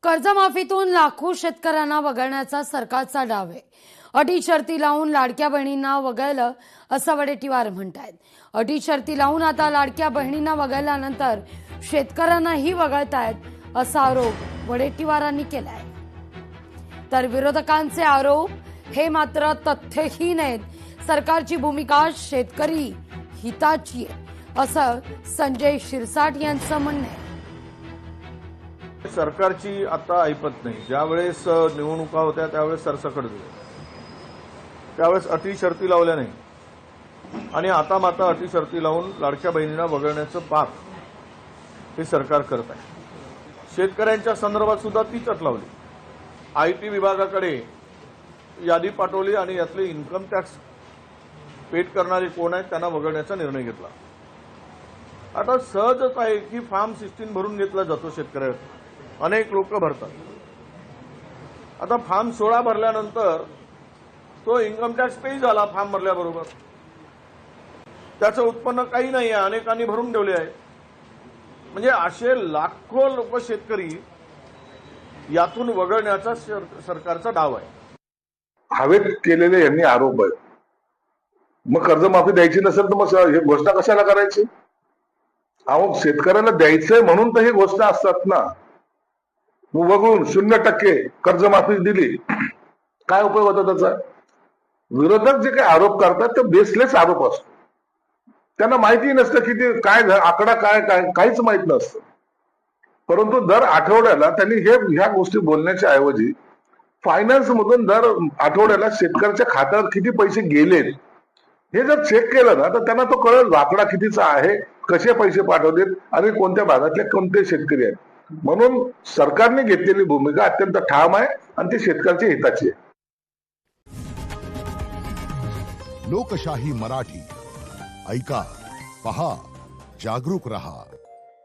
कर्जमाफीतून लाखो शेतकऱ्यांना वगळण्याचा सरकारचा डाव आहे। अटी शर्ती लावून लाडक्या बहिणींना वगळलं असं वडेट्टीवार म्हणतायत। अटी शर्ती लावून आता लाडक्या बहिणींना वगळल्यानंतर शेतकऱ्यांनाही वगळतायत असा आरोप वडेट्टीवारांनी केलाय। तर विरोधकांचे आरोप हे मात्र तथ्यहीन आहेत। सरकारची भूमिका शेतकरी हिताची आहे असं संजय शिरसाट यांचं म्हणणं आहे। सरकारची आता ऐपत नाही। ज्यावेळेस निवडणुका होत्या त्यावेळेस सरसकट दिले, त्यावेळेस अटी शर्ती लावल्या नाही आणि आता मात्र अटी शर्ती लावून लाडक्या बहिणींना वगळण्याचं पाप हे सरकार करत आहे। शेतकऱ्यांच्या संदर्भात सुद्धा तीच अट लावली। आयटी विभागाकडे यादी पाठवली आणि यातले इन्कम टॅक्स पेड करणारे कोण आहेत त्यांना वगळण्याचा निर्णय घेतला। आता सहजच आहे की फॉर्म 16 भरून घेतला जातो शेतकऱ्यावर, अनेक लोक भरतात। आता फॉर्म 16 भरल्यानंतर तो इन्कम टॅक्स पे झाला फॉर्म भरल्याबरोबर, त्याचं उत्पन्न काही नाही आहे, अनेकांनी भरून ठेवले आहे। म्हणजे असे लाखो लोक शेतकरी यातून वगळण्याचा सरकारचा डाव आहे। हवेत केलेले यांनी आरोप आहेत। मग कर्जमाफी द्यायची नसेल तर मग ही घोषणा कशाला करायची? अहो, शेतकऱ्याला द्यायचंय म्हणून तर ही घोषणा असतात ना। मग वगळून 0% कर्जमाफी दिली, काय उपयोग होता त्याचा? विरोधक जे काही आरोप करतात ते बेसलेस आरोप असतो। त्यांना माहिती नसतं की ते काय आकडा काय काहीच माहित नसतं। परंतु दर आठवड्याला त्यांनी ह्या गोष्टी बोलण्याच्या ऐवजी फायनान्स मधून दर आठवड्याला शेतकऱ्याच्या खात्यावर किती पैसे गेलेत हे जर चेक केलं ना तर त्यांना तो कळेल आकडा कितीचा आहे, कसे पैसे पाठवलेत आणि कोणत्या भागातले कोणते शेतकरी आहेत। म्हणून सरकारने घेतलेली भूमिका अत्यंत ठाम आहे आणि ती शेतकऱ्याच्या हिताची आहे। लोकशाही मराठी ऐका, पहा, जागरूक रहा।